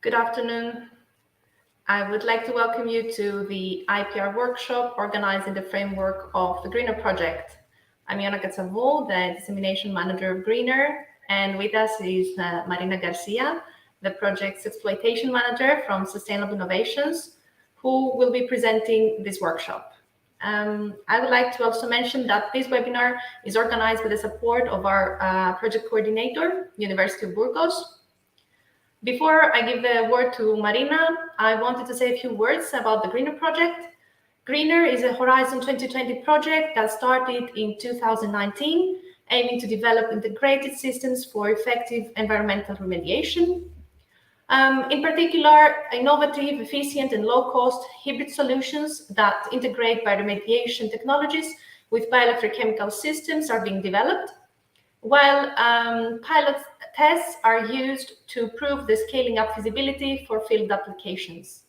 Good afternoon. I would like to welcome you to the IPR workshop organized in the framework of the Greener project. I'm Iona Katsavou, the dissemination manager of Greener, and with us is Marina Garcia, the project's exploitation manager from Sustainable Innovations, who will be presenting this workshop. I would like to also mention that this webinar is organized with the support of our project coordinator, University of Burgos. Before I give the word to Marina, I wanted to say a few words about the Greener project. Greener is a Horizon 2020 project that started in 2019, aiming to develop integrated systems for effective environmental remediation. In particular, innovative, efficient, and low-cost hybrid solutions that integrate bioremediation technologies with bioelectrochemical systems are being developed, while pilot tests are used to prove the scaling up feasibility for field applications.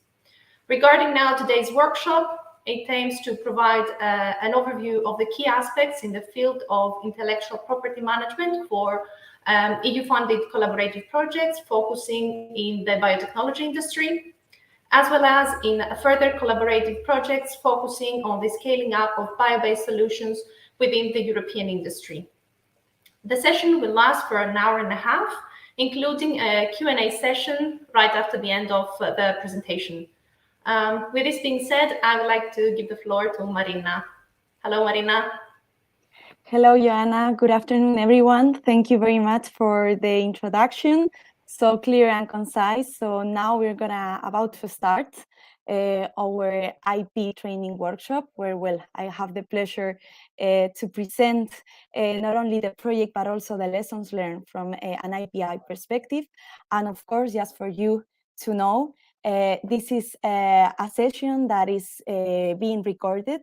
Regarding now today's workshop, it aims to provide an overview of the key aspects in the field of intellectual property management for EU-funded collaborative projects focusing in the biotechnology industry, as well as in further collaborative projects focusing on the scaling up of bio-based solutions within the European industry. The session will last for an hour and a half, including a Q&A session right after the end of the presentation. With this being said, I would like to give the floor to Marina. Hello, Marina. Hello, Joanna. Good afternoon, everyone. Thank you very much for the introduction. So clear and concise. So now we're about to start our IP training workshop, where I have the pleasure to present not only the project but also the lessons learned from an IPI perspective, and of course, just for you to know, this is a session that is being recorded,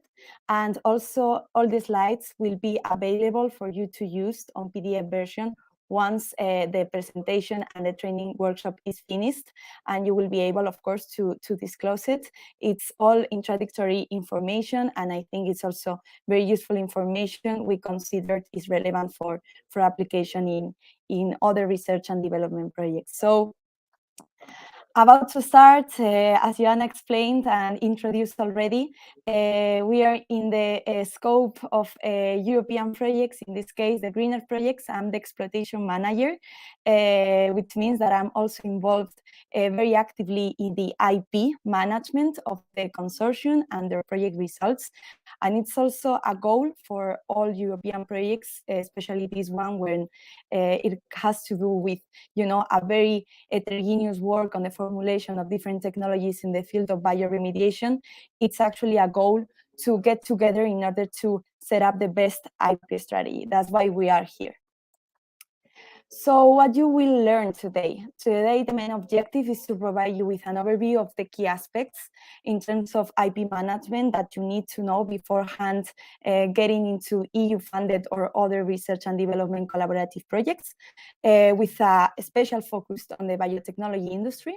and also all the slides will be available for you to use on PDF version once the presentation and the training workshop is finished, and you will be able, of course, to disclose it. It's all introductory information, and I think it's also very useful information we considered is relevant for application in other research and development projects. So, about to start, as Joanna explained and introduced already, we are in the scope of European projects, in this case, the Greener projects. I'm the exploitation manager, which means that I'm also involved very actively in the IP management of the consortium and their project results. And it's also a goal for all European projects, especially this one when it has to do with, a very heterogeneous work on the formulation of different technologies in the field of bioremediation. It's actually a goal to get together in order to set up the best IP strategy. That's why we are here. So what you will learn today? Today, the main objective is to provide you with an overview of the key aspects in terms of IP management that you need to know beforehand getting into EU-funded or other research and development collaborative projects with a special focus on the biotechnology industry.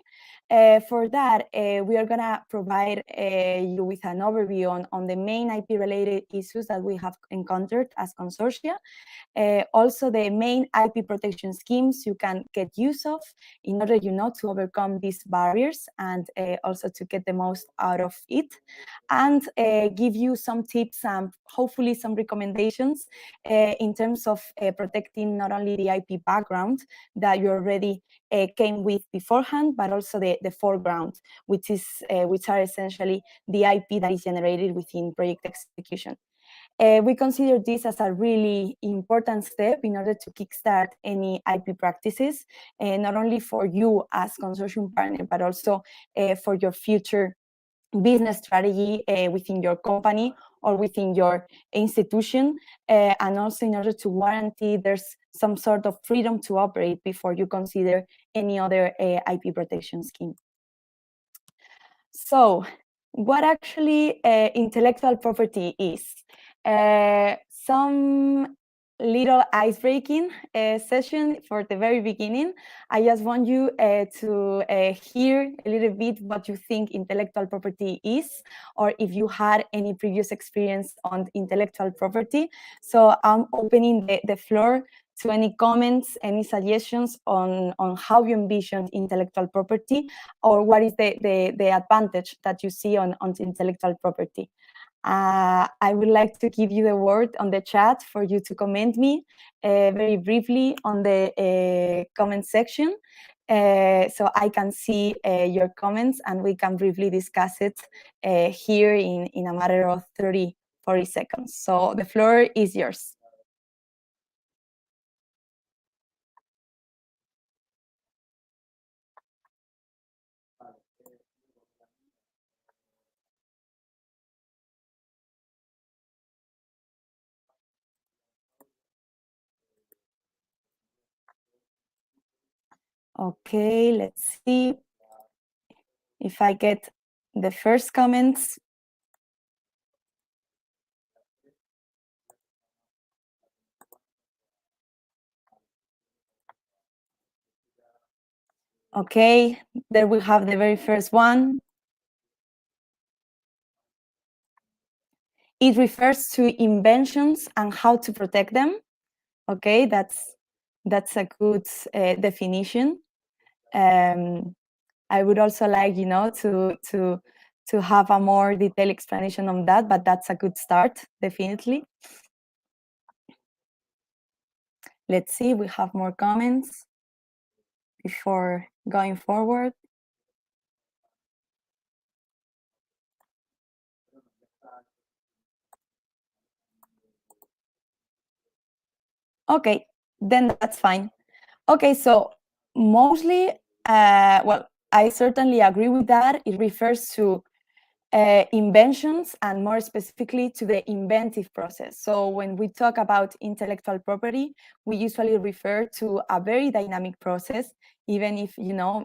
For that, we are going to provide you with an overview on the main IP-related issues that we have encountered as consortia, also the main IP protection schemes you can get use of in order, to overcome these barriers and also to get the most out of it, and give you some tips and hopefully some recommendations in terms of protecting not only the IP background that you already came with beforehand, but also the foreground, which are essentially the IP that is generated within project execution. We consider this as a really important step in order to kickstart any IP practices, not only for you as consortium partner, but also for your future business strategy within your company or within your institution, and also in order to guarantee there's some sort of freedom to operate before you consider any other IP protection scheme. So, what actually intellectual property is? Some little ice-breaking session for the very beginning. I just want you to hear a little bit what you think intellectual property is, or if you had any previous experience on intellectual property. So I'm opening the floor to any comments, any suggestions on how you envision intellectual property, or what is the advantage that you see on intellectual property. I would like to give you the word on the chat for you to comment me very briefly on the comment section, so I can see your comments and we can briefly discuss it here in a matter of 40 seconds. So the floor is yours. Okay, let's see if I get the first comments. Okay, there we have the very first one. It refers to inventions and how to protect them. Okay, that's a good definition. I would also like, to have a more detailed explanation on that, but that's a good start, definitely. Let's see, we have more comments before going forward. Okay, then that's fine. Okay, so mostly, well, I certainly agree with that. It refers to inventions and more specifically to the inventive process. So when we talk about intellectual property, we usually refer to a very dynamic process, even if,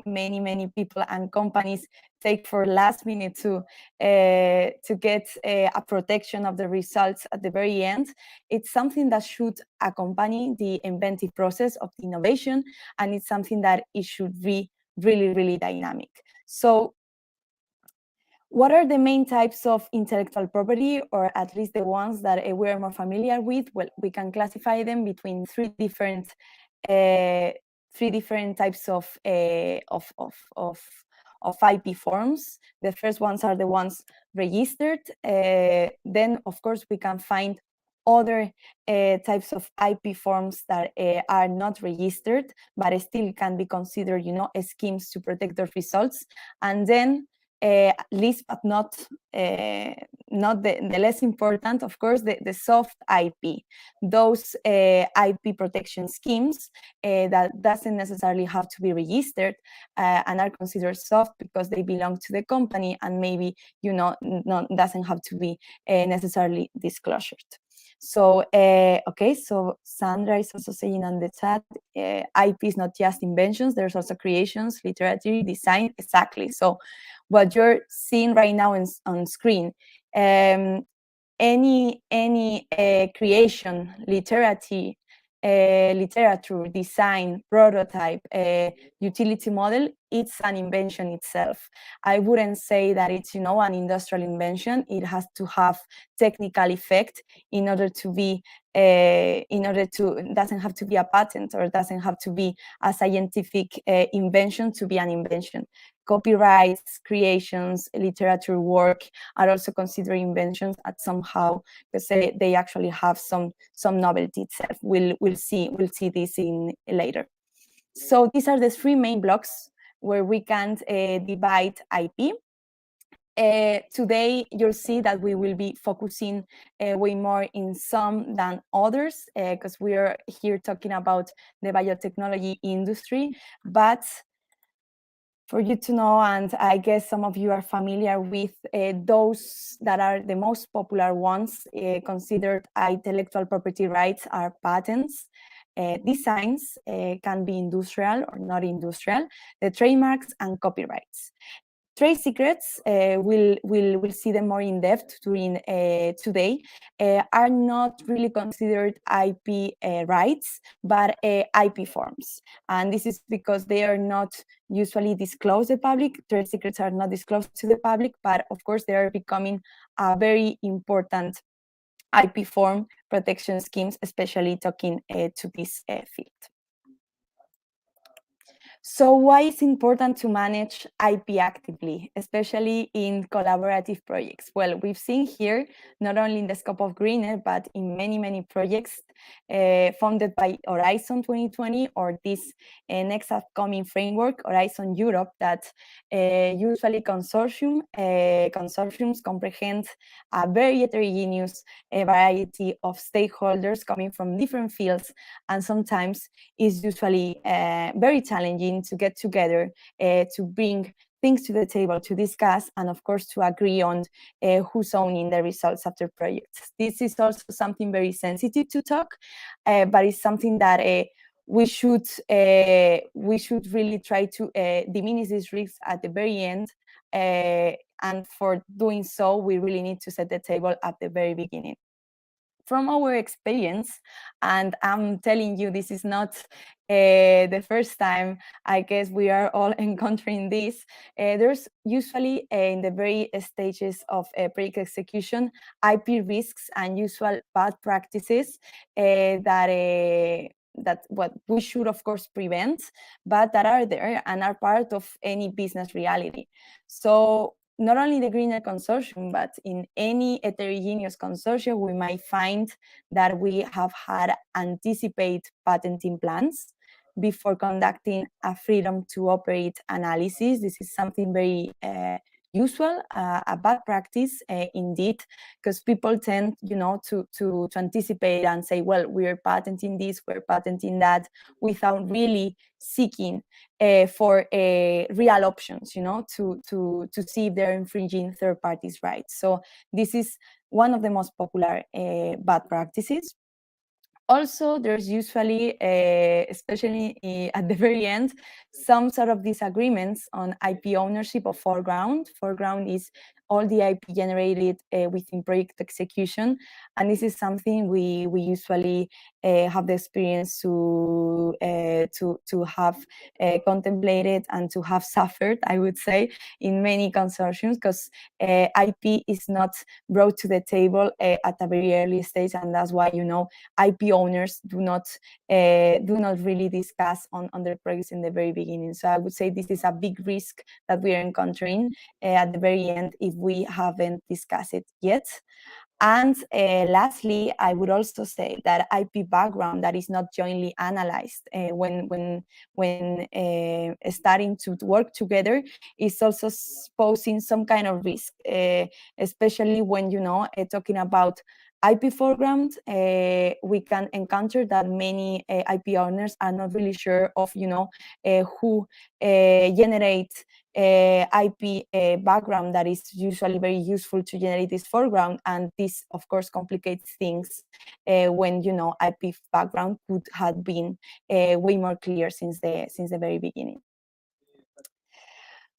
many people and companies take for last minute to get a protection of the results at the very end. It's something that should accompany the inventive process of the innovation, and it's something that it should be really, really dynamic. So what are the main types of intellectual property, or at least the ones that we are more familiar with? Well, we can classify them between three different types of IP forms. The first ones are the ones registered. Then, of course, we can find other types of IP forms that are not registered, but still can be considered, schemes to protect the results. And then least but not the less important, of course, the soft IP. Those IP protection schemes that doesn't necessarily have to be registered and are considered soft because they belong to the company and maybe, doesn't have to be necessarily disclosed. So, okay, so Sandra is also saying on the chat, IP is not just inventions, there's also creations, literature, design, exactly. So what you're seeing right now on screen, any creation, literature, design, prototype, utility model, it's an invention itself. I wouldn't say that it's, an industrial invention. It has to have technical effect in order to be, it doesn't have to be a patent, or it doesn't have to be a scientific invention to be an invention. Copyrights, creations, literature work are also considered inventions at somehow, because they actually have some novelty itself. We'll see this in later. So these are the three main blocks where we can divide IP. Today, you'll see that we will be focusing way more in some than others, because we are here talking about the biotechnology industry. But for you to know, and I guess some of you are familiar with those that are the most popular ones considered intellectual property rights are patents. Designs can be industrial or not industrial, the trademarks and copyrights. Trade secrets, we'll see them more in depth during today, are not really considered IP rights, but IP forms. And this is because they are not usually disclosed to the public. Trade secrets are not disclosed to the public, but of course they are becoming a very important IP form protection schemes, especially talking to this field. So why is it important to manage IP actively, especially in collaborative projects? Well, we've seen here, not only in the scope of Greener, but in many, many projects funded by Horizon 2020 or this next upcoming framework, Horizon Europe, that usually consortiums comprehend a very heterogeneous variety of stakeholders coming from different fields, and sometimes is usually very challenging to get together, to bring things to the table to discuss, and of course to agree on who's owning the results of their projects. This is also something very sensitive to talk, but it's something that we should really try to diminish these risks at the very end. And for doing so, we really need to set the table at the very beginning. From our experience, and I'm telling you, this is not the first time, I guess we are all encountering this. There's usually in the very stages of project execution, IP risks and usual bad practices that what we should of course prevent, but that are there and are part of any business reality. So not only the Greener Consortium, but in any heterogeneous consortium, we might find that we have had anticipate patenting plans before conducting a freedom to operate analysis. This is something very usual, a bad practice indeed, because people tend, to anticipate and say, well, we're patenting this, we're patenting that, without really seeking for real options, to see if they're infringing third parties' rights. So this is one of the most popular bad practices. Also, there's usually, especially at the very end, some sort of disagreements on IP ownership of foreground. Foreground is all the IP generated within project execution, and this is something we usually have the experience to have contemplated and to have suffered, I would say, in many consortiums, because IP is not brought to the table at a very early stage, and that's why IP owners do not really discuss on their projects in the very beginning. So I would say this is a big risk that we are encountering at the very end if we haven't discussed it yet. And lastly, I would also say that IP background that is not jointly analyzed when starting to work together is also posing some kind of risk, especially when talking about IP foreground. We can encounter that many IP owners are not really sure of who generates IP background that is usually very useful to generate this foreground, and this of course complicates things when IP background could have been way more clear since the very beginning.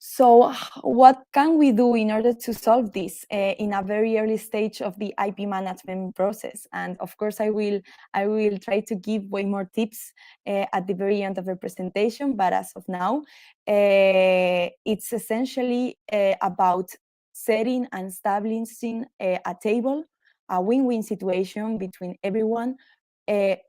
So what can we do in order to solve this in a very early stage of the IP management process? And of course, I will try to give way more tips at the very end of the presentation. But as of now, it's essentially about setting and establishing a table, a win-win situation between everyone,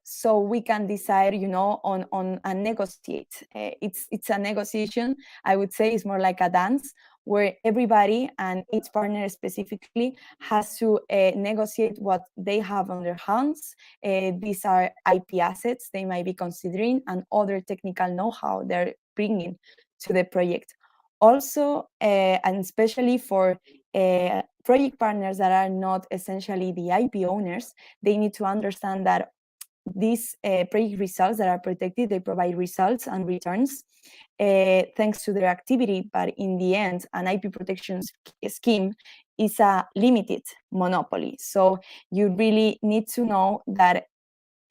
so we can decide, on and negotiate. It's a negotiation. I would say it's more like a dance where everybody and each partner specifically has to negotiate what they have on their hands. These are IP assets they might be considering and other technical know-how they're bringing to the project. Also, and especially for project partners that are not essentially the IP owners, they need to understand that these project results that are protected, they provide results and returns thanks to their activity, but in the end, an IP protection scheme is a limited monopoly. So you really need to know that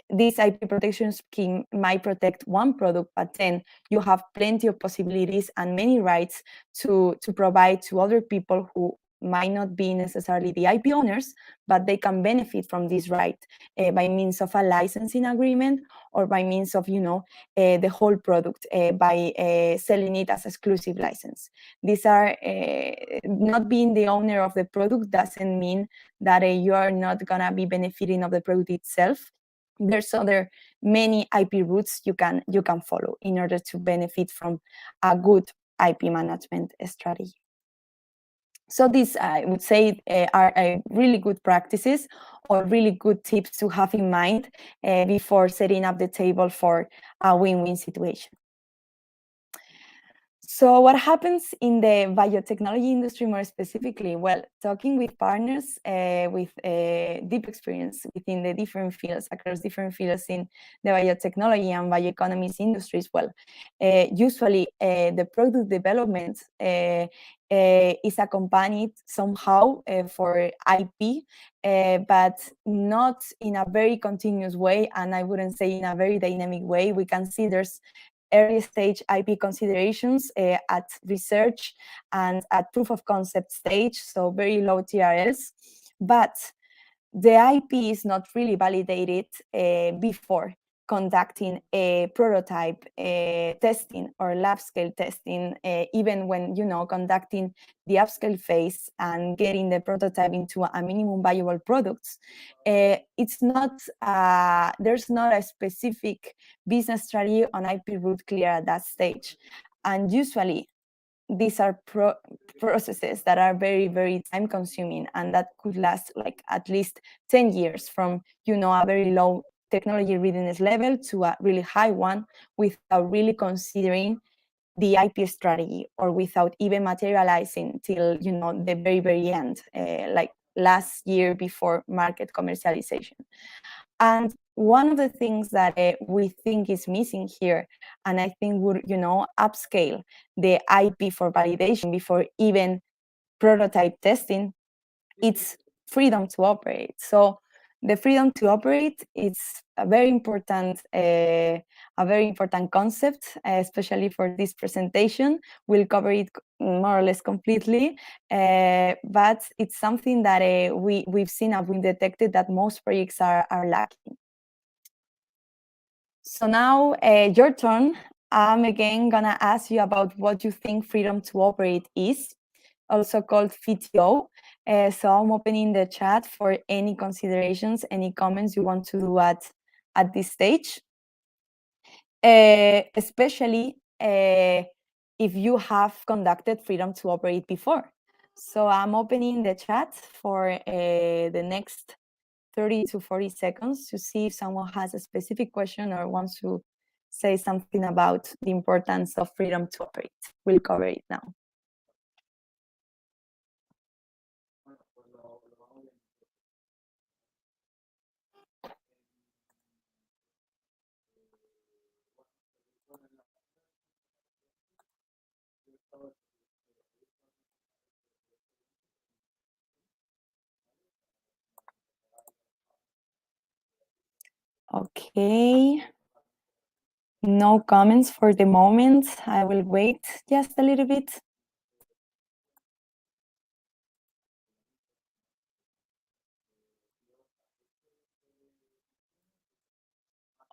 this IP protection scheme might protect one product, but then you have plenty of possibilities and many rights to provide to other people who might not be necessarily the IP owners, but they can benefit from this right by means of a licensing agreement or by means of, the whole product by selling it as exclusive license. These are not being the owner of the product doesn't mean that you are not gonna be benefiting of the product itself. There's other many IP routes you can follow in order to benefit from a good IP management strategy. So these, I would say, are really good practices or really good tips to have in mind before setting up the table for a win-win situation. So what happens in the biotechnology industry more specifically? Well, talking with partners with deep experience within the different fields, across different fields in the biotechnology and bioeconomics industries, usually the product development is accompanied somehow for IP, but not in a very continuous way, and I wouldn't say in a very dynamic way. We can see there's early stage IP considerations at research and at proof of concept stage, so very low TRLs, but the IP is not really validated before conducting a prototype testing or lab scale testing, even when conducting the upscale phase and getting the prototype into a minimum viable products. It's not there's not a specific business strategy on IP route clear at that stage, and usually these are processes that are very, very time consuming, and that could last like at least 10 years from, a very low technology readiness level to a really high one without really considering the IP strategy or without even materializing till, the very, very end, like last year before market commercialization. And one of the things that we think is missing here, and I think would, upscale the IP for validation before even prototype testing, it's freedom to operate. So the freedom to operate is a very important concept, especially for this presentation. We'll cover it more or less completely, but it's something that we've seen and we've detected that most projects are lacking. So now your turn. I'm again gonna ask you about what you think freedom to operate is, also called FTO. So I'm opening the chat for any considerations, any comments you want to do at this stage, especially if you have conducted freedom to operate before. So I'm opening the chat for the next 30 to 40 seconds to see if someone has a specific question or wants to say something about the importance of freedom to operate. We'll cover it now. Okay. No comments for the moment. I will wait just a little bit.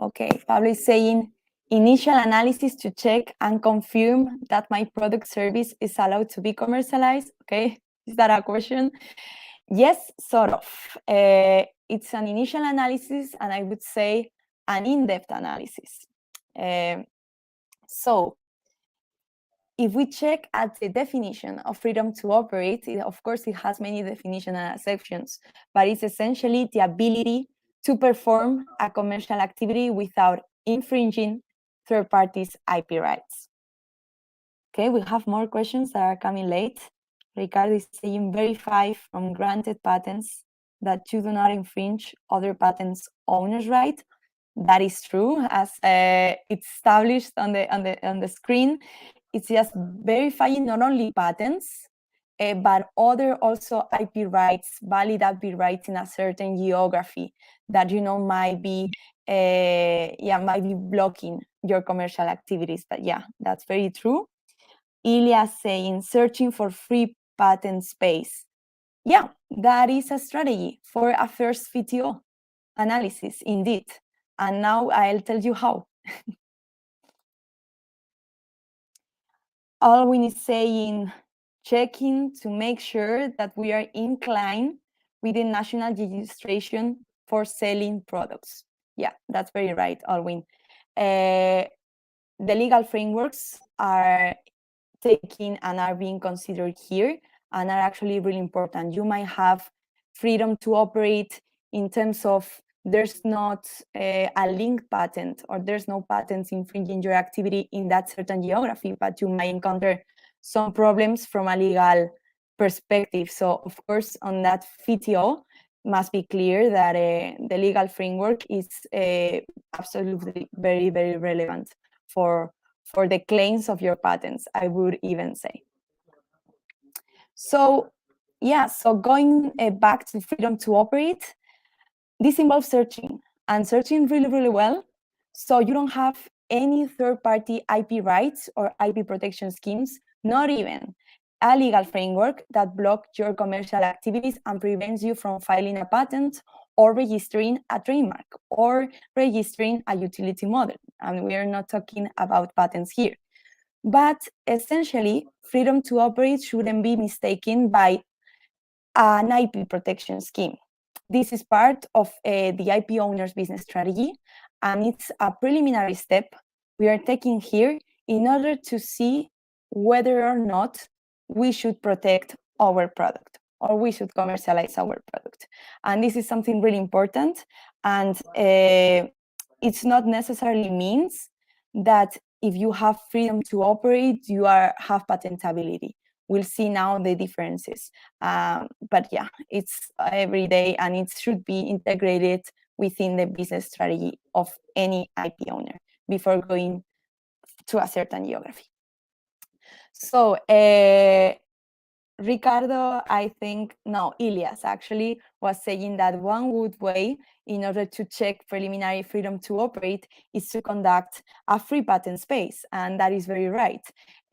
Okay, Pablo is saying, initial analysis to check and confirm that my product service is allowed to be commercialized. Okay, is that a question? Yes, sort of. It's an initial analysis, and I would say an in-depth analysis. So if we check at the definition of freedom to operate, of course, it has many definitions and exceptions, but it's essentially the ability to perform a commercial activity without infringing third parties' IP rights. Okay, we have more questions that are coming late. Ricardo is saying, verify from granted patents that you do not infringe other patents owners' right. That is true, as it's established on the screen. It's just verifying not only patents, but other also IP rights, valid IP rights in a certain geography that might be blocking your commercial activities. But yeah, that's very true. Ilya saying, searching for free patent space. yeah, that is a strategy for a first VTO analysis, indeed. And now I'll tell you how. Alwyn is saying, checking to make sure that we are in line with the national registration for selling products. Yeah, that's very right, Alwyn. The legal frameworks are taken and are being considered here and are actually really important. You might have freedom to operate in terms of there's not a linked patent or there's no patents infringing your activity in that certain geography, but you might encounter some problems from a legal perspective. So of course, on that VTO, must be clear that the legal framework is absolutely very, very relevant for the claims of your patents, I would even say. So yeah, so going back to freedom to operate, this involves searching and searching really, really well. So you don't have any third-party IP rights or IP protection schemes, not even a legal framework that block your commercial activities and prevents you from filing a patent or registering a trademark or registering a utility model. And we are not talking about patents here. But essentially, freedom to operate shouldn't be mistaken by an IP protection scheme. This is part of the IP owner's business strategy, and it's a preliminary step we are taking here in order to see whether or not we should protect our product or we should commercialize our product. And this is something really important, and it's not necessarily means that if you have freedom to operate, you have patentability. We'll see now the differences. But yeah, it's every day and it should be integrated within the business strategy of any IP owner before going to a certain geography. So Ricardo, I think, no, Ilias actually was saying that one good way in order to check preliminary freedom to operate is to conduct a free patent space, and that is very right.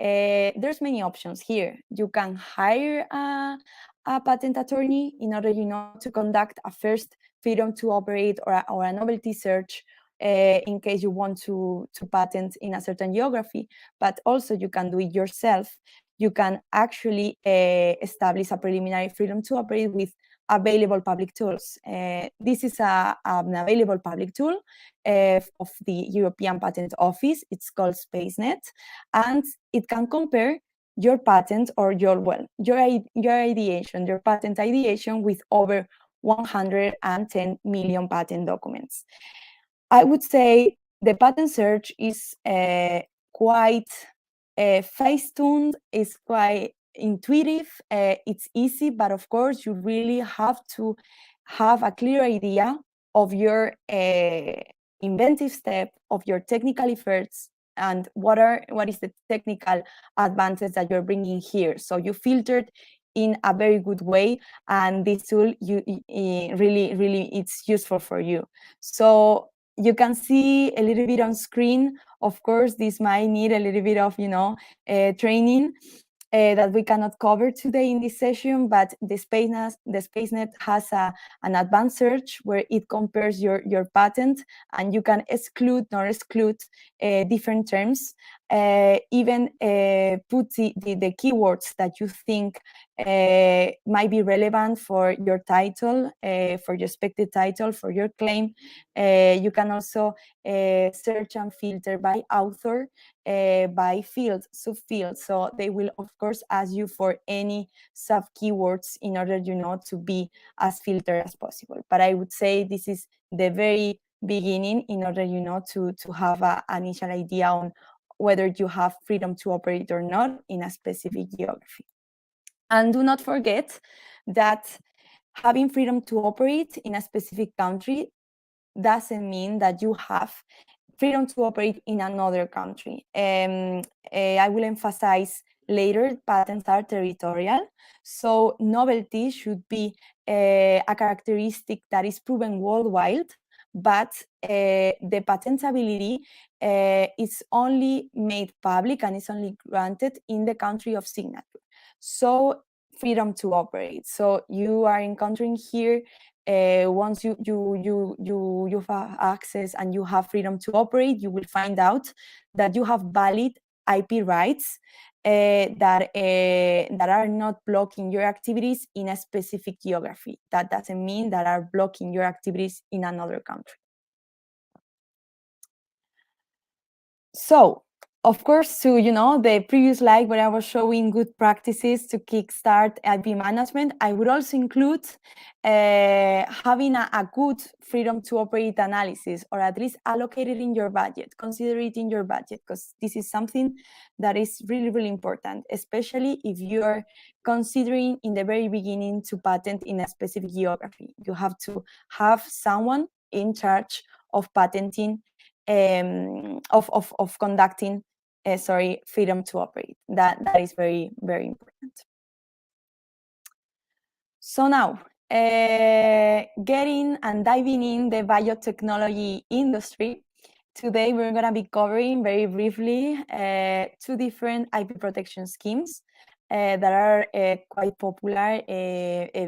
There's many options here. You can hire a patent attorney in order, to conduct a first freedom to operate or a novelty search in case you want to patent in a certain geography, but also you can do it yourself. You can actually establish a preliminary freedom to operate with available public tools. This is an available public tool of the European Patent Office. It's called SpaceNet, and it can compare your patent or your ideation, your patent ideation with over 110 million patent documents. I would say the patent search is quite face-tuned, is quite intuitive, it's easy, but of course you really have to have a clear idea of your inventive step, of your technical efforts, and what is the technical advantage that you're bringing here. So you filtered in a very good way, and this tool really it's useful for you. So you can see a little bit on screen. Of course, this might need a little bit of, training that we cannot cover today in this session, but the SpaceNet has an advanced search where it compares your patent, and you can exclude nor exclude different terms, even put the keywords that you think might be relevant for your title, for your expected title, for your claim. You can also search and filter by author, by field, subfield. So they will, of course, ask you for any sub keywords in order, to be as filtered as possible. But I would say this is the very beginning in order, to have an initial idea on whether you have freedom to operate or not in a specific geography. And do not forget that having freedom to operate in a specific country doesn't mean that you have freedom to operate in another country. I will emphasize later, patents are territorial. So novelty should be a characteristic that is proven worldwide, but the patentability is only made public and is only granted in the country of signature. So freedom to operate. So you are encountering here, once you have access and you have freedom to operate, you will find out that you have valid IP rights that are not blocking your activities in a specific geography. That doesn't mean that are blocking your activities in another country. So, of course, to the previous slide where I was showing good practices to kickstart IP management, I would also include having a good freedom to operate analysis, or at least allocate it in your budget, consider it in your budget, because this is something that is really, really important, especially if you're considering in the very beginning to patent in a specific geography. You have to have someone in charge of patenting, of conducting freedom to operate. That is very, very important. So now, getting and diving in the biotechnology industry, today we're going to be covering very briefly 2 different IP protection schemes that are quite popular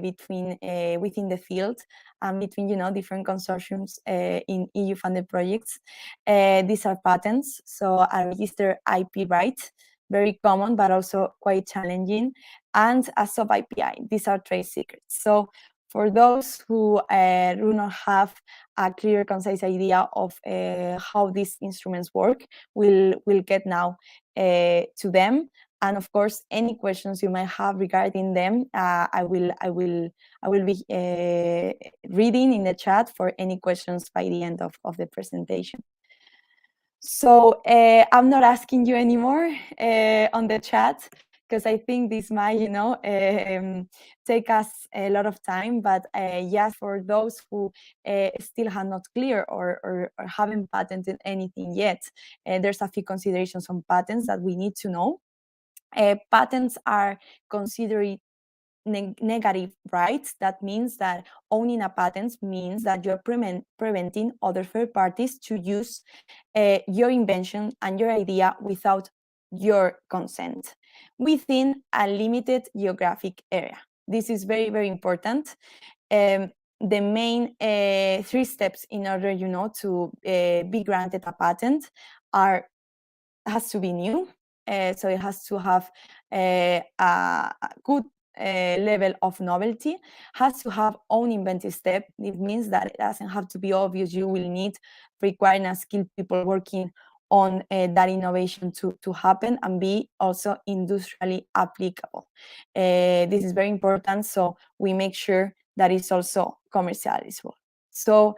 within the field and between different consortiums in EU-funded projects. These are patents, so a registered IP right, very common but also quite challenging, and a sub-IPI. These are trade secrets. So for those who do not have a clear, concise idea of how these instruments work, we'll get now to them. And of course, any questions you might have regarding them, I will be reading in the chat for any questions by the end of the presentation. So I'm not asking you anymore on the chat, because I think this might, take us a lot of time. But yes, for those who still have not clear or haven't patented anything yet, there's a few considerations on patents that we need to know. Patents are considered negative rights. That means that owning a patent means that you're preventing other third parties to use your invention and your idea without your consent within a limited geographic area. This is very, very important. The main 3 steps in order, to be granted a patent has to be new. So it has to have a good level of novelty, has to have own inventive step. It means that it doesn't have to be obvious. You will need requiring a skilled people working on that innovation to happen, and be also industrially applicable. This is very important, so we make sure that it's also commercializable. So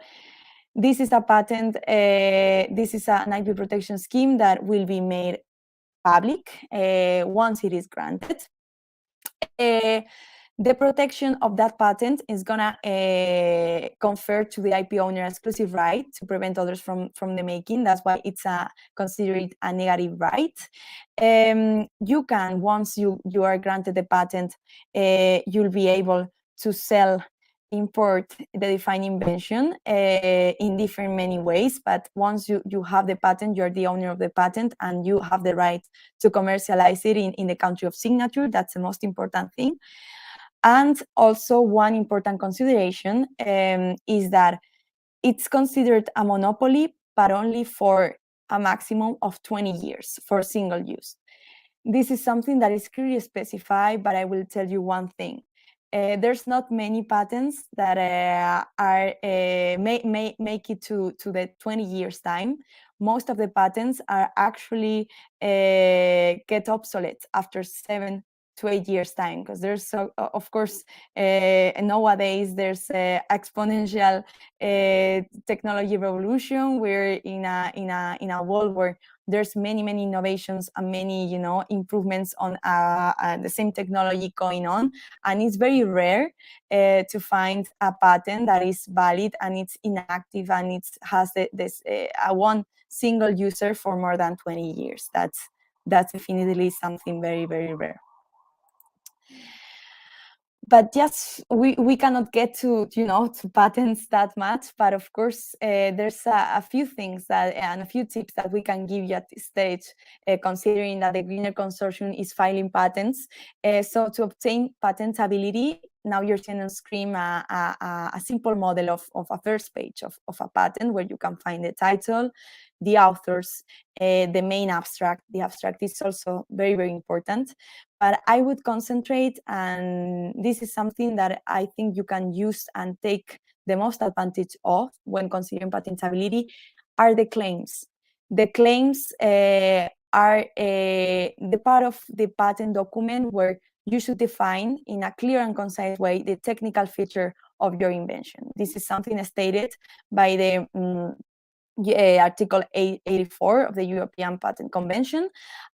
this is a patent, this is an IP protection scheme that will be made public once it is granted. The protection of that patent is gonna confer to the IP owner exclusive right to prevent others from the making. That's why it's considered a negative right. You can, once you are granted the patent, you'll be able to sell, import the defined invention in different many ways. But once you have the patent, you're the owner of the patent, and you have the right to commercialize it in the country of signature. That's the most important thing. And also, one important consideration is that it's considered a monopoly, but only for a maximum of 20 years for single use. This is something that is clearly specified, but I will tell you one thing. There's not many patents that make it to the 20 years time. Most of the patents are actually get obsolete after 7 to 8 years time, because there's of course nowadays there's exponential technology revolution. We're in a world where there's many innovations and many improvements on the same technology going on, and it's very rare to find a patent that is valid and it's inactive and it has this one single user for more than 20 years. That's definitely something very, very rare. but yes, we cannot get to patents that much. But of course, there's a few things and a few tips that we can give you at this stage, considering that the Greener Consortium is filing patents. So to obtain patentability, now you're seeing on screen a simple model of a first page of a patent, where you can find the title, the authors, the main abstract. The abstract is also very, very important. But I would concentrate, and this is something that I think you can use and take the most advantage of when considering patentability, are the claims. The claims are the part of the patent document where you should define in a clear and concise way the technical feature of your invention. This is something stated by the Article 84 of the European Patent Convention,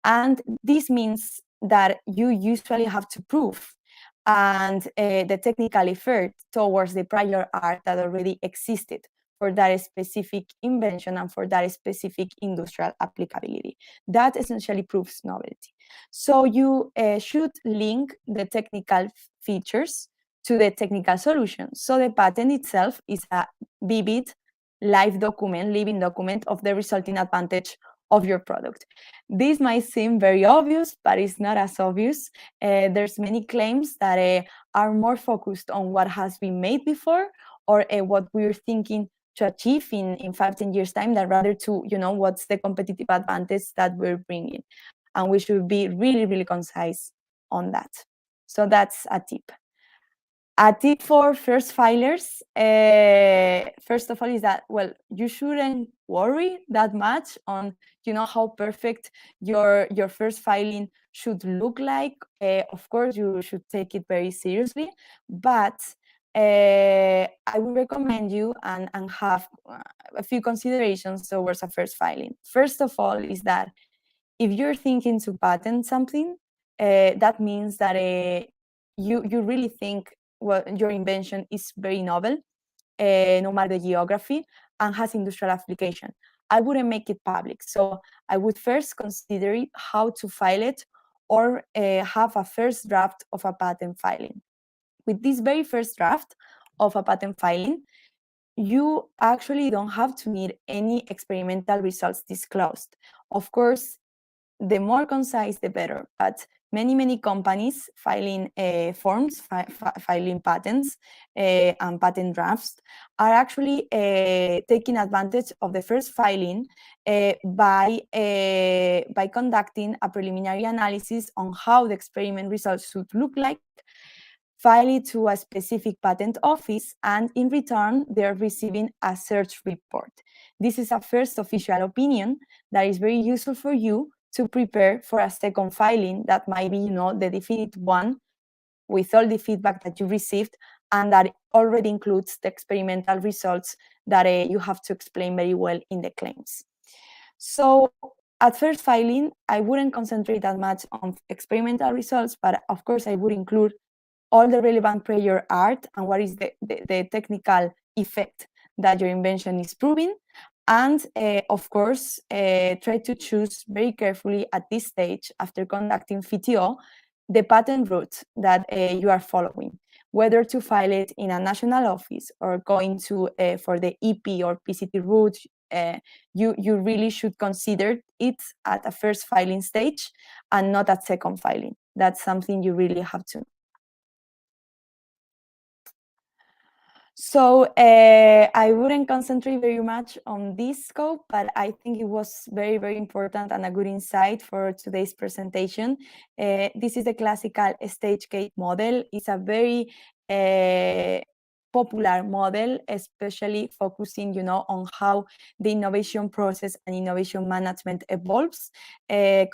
and this means that you usually have to prove and the technical effort towards the prior art that already existed for that specific invention and for that specific industrial applicability. That essentially proves novelty. So you should link the technical features to the technical solution. So the patent itself is a vivid, live document, living document of the resulting advantage of your product. This might seem very obvious, but it's not as obvious. There's many claims that are more focused on what has been made before, or what we're thinking to achieve in 5-10 years time, than rather to what's the competitive advantage that we're bringing. And we should be really, really concise on that. So that's a tip. A tip for first filers, first of all, is that, well, you shouldn't worry that much on how perfect your first filing should look like. Of course, you should take it very seriously, but I would recommend you and have a few considerations towards a first filing. First of all, is that if you're thinking to patent something, that means that you really think, well, your invention is very novel, no matter the geography, and has industrial application. I wouldn't make it public. So I would first consider how to file it, or have a first draft of a patent filing. With this very first draft of a patent filing, you actually don't have to need any experimental results disclosed. Of course, the more concise, the better. But many companies filing forms, filing patents and patent drafts, are actually taking advantage of the first filing by conducting a preliminary analysis on how the experiment results should look like, file it to a specific patent office, and in return, they're receiving a search report. This is a first official opinion that is very useful for you to prepare for a second filing that might be, the definitive one, with all the feedback that you received, and that already includes the experimental results that you have to explain very well in the claims. So at first filing, I wouldn't concentrate that much on experimental results, but of course I would include all the relevant prior art and what is the technical effect that your invention is proving. And of course, try to choose very carefully at this stage, after conducting FTO, the patent route that you are following, whether to file it in a national office or going to for the EP or PCT route. You really should consider it at a first filing stage and not at second filing. That's something you really have to. So I wouldn't concentrate very much on this scope, but I think it was very, very important and a good insight for today's presentation. This is the classical stage gate model. It's a very popular model, especially focusing, on how the innovation process and innovation management evolves,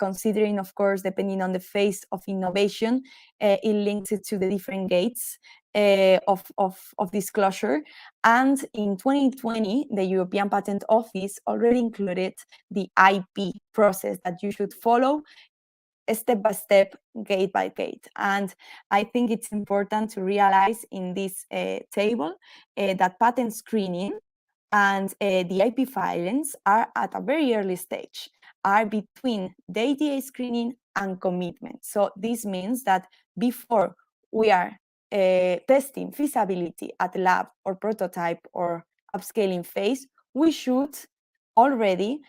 considering, of course, depending on the phase of innovation, it links it to the different gates of disclosure. And in 2020, the European Patent Office already included the IP process that you should follow step by step, gate by gate. And I think it's important to realize in this table that patent screening and the IP filings are at a very early stage, are between the ADA screening and commitment. So this means that before we are testing feasibility at lab or prototype or upscaling phase, we should already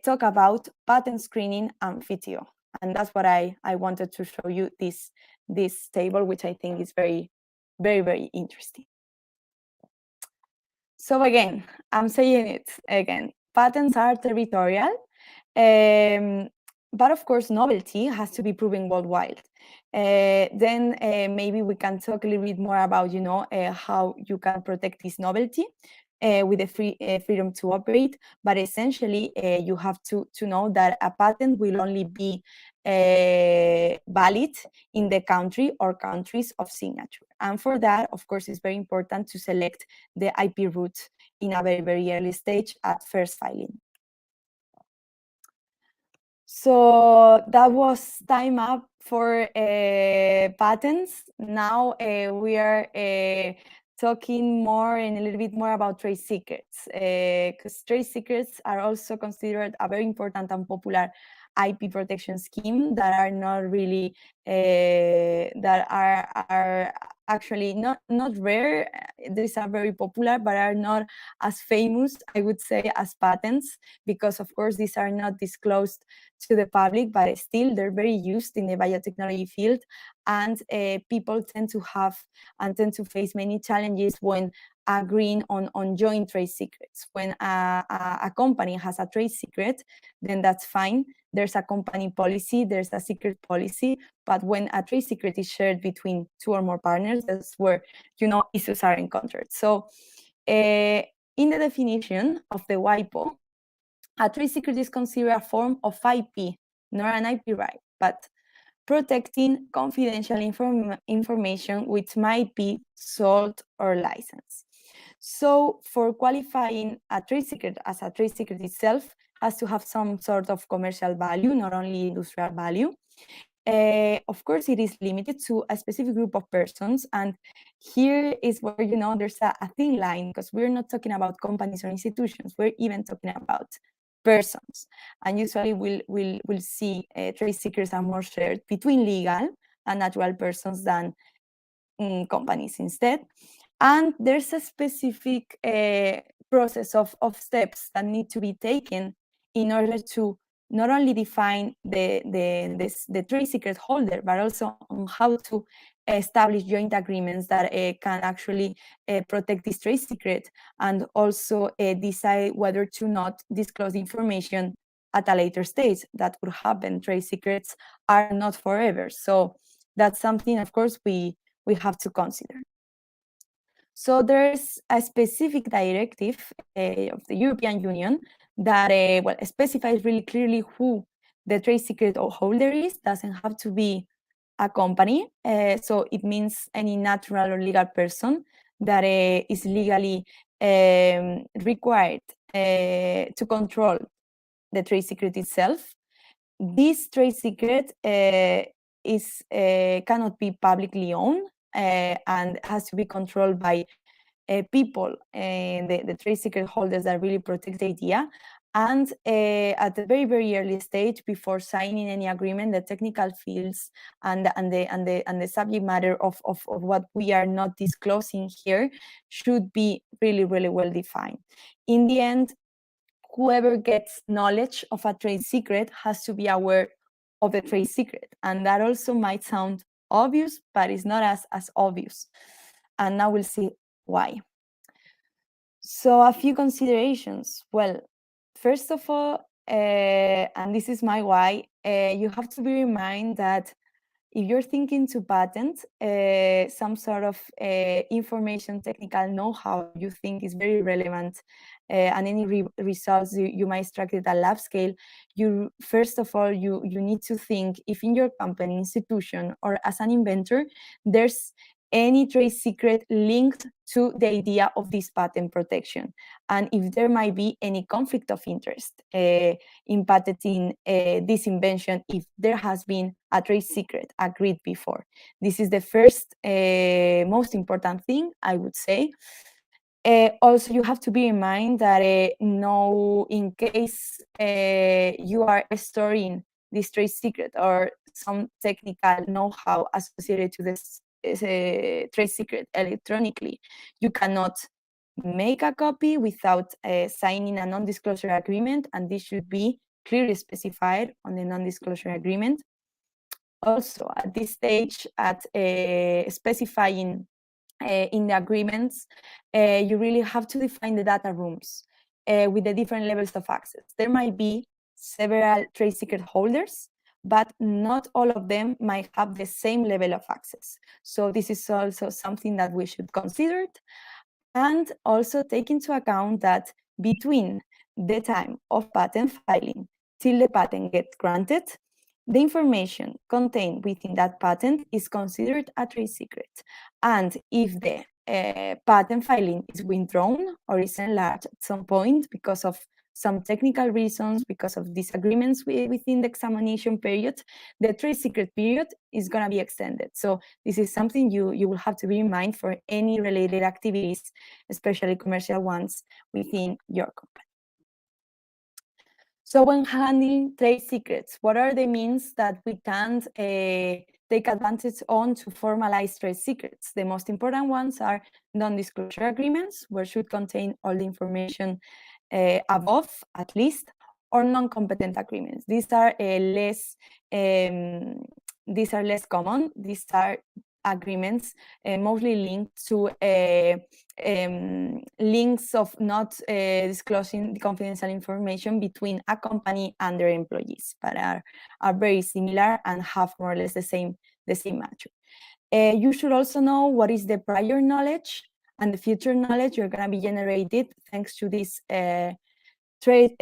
talk about patent screening and FITO. And that's what I wanted to show you this table, which I think is very, very interesting. So again, I'm saying it again, patents are territorial, but of course, novelty has to be proven worldwide. Then maybe we can talk a little bit more about, how you can protect this novelty with the freedom to operate. But essentially, you have to know that a patent will only be valid in the country or countries of signature. And for that, of course, it's very important to select the IP route in a very, very early stage at first filing. So that was time up for patents. Now we are talking more and a little bit more about trade secrets, because trade secrets are also considered a very important and popular IP protection scheme that are not really that are actually not rare. These are very popular, but are not as famous, I would say, as patents, because of course these are not disclosed to the public, but still they're very used in the biotechnology field, and people tend to face many challenges when agreeing on joint trade secrets. When a company has a trade secret, then that's fine. There's a company policy, there's a secret policy, but when a trade secret is shared between two or more partners, that's where, issues are encountered. So in the definition of the WIPO, a trade secret is considered a form of IP, not an IP right, but protecting confidential information which might be sold or licensed. So for qualifying a trade secret as a trade secret itself has to have some sort of commercial value, not only industrial value. Of course, it is limited to a specific group of persons. And here is where, there's a thin line, because we're not talking about companies or institutions. We're even talking about persons. And usually we'll see trade secrets are more shared between legal and natural persons than companies instead. And there's a specific process of steps that need to be taken in order to not only define the trade secret holder, but also on how to establish joint agreements that can actually protect this trade secret, and also decide whether to not disclose information at a later stage. That could happen. Trade secrets are not forever. So that's something, of course, we have to consider. So there's a specific directive of the European Union that specifies really clearly who the trade secret holder is. Doesn't have to be a company. So it means any natural or legal person that is legally required to control the trade secret itself. This trade secret cannot be publicly owned and has to be controlled by people, the trade secret holders that really protect the idea. And at the very, very early stage, before signing any agreement, the technical fields and the subject matter of what we are not disclosing here should be really, really well defined. In the end, whoever gets knowledge of a trade secret has to be aware of the trade secret. And that also might sound obvious, but it's not as obvious. And now we'll see why. So a few considerations. Well, first of all, and this is my why, you have to bear in mind that if you're thinking to patent some sort of information technical know-how you think is very relevant, and any results you might extract at a lab scale, first of all, you need to think if in your company, institution, or as an inventor, there's any trade secret linked to the idea of this patent protection, and if there might be any conflict of interest in patenting this invention, if there has been a trade secret agreed before. This is the first most important thing, I would say. Also, you have to be in mind that in case you are storing this trade secret or some technical know-how associated to this trade secret electronically. You cannot make a copy without signing a non-disclosure agreement, and this should be clearly specified on the non-disclosure agreement. Also, at this stage, at specifying in the agreements, you really have to define the data rooms with the different levels of access. There might be several trade secret holders, but not all of them might have the same level of access. So this is also something that we should consider, and also take into account that between the time of patent filing till the patent gets granted, the information contained within that patent is considered a trade secret. And if the patent filing is withdrawn or is enlarged at some point because of some technical reasons, because of disagreements within the examination period, the trade secret period is going to be extended. So this is something you will have to bear in mind for any related activities, especially commercial ones within your company. So when handling trade secrets, what are the means that we can take advantage on to formalize trade secrets? The most important ones are non-disclosure agreements, which should contain all the information above, at least, or non-competent agreements. These are less common. These are agreements mostly linked to links of not disclosing the confidential information between a company and their employees, but are very similar and have more or less the same nature. You should also know what is the prior knowledge and the future knowledge you're going to be generated thanks to these trade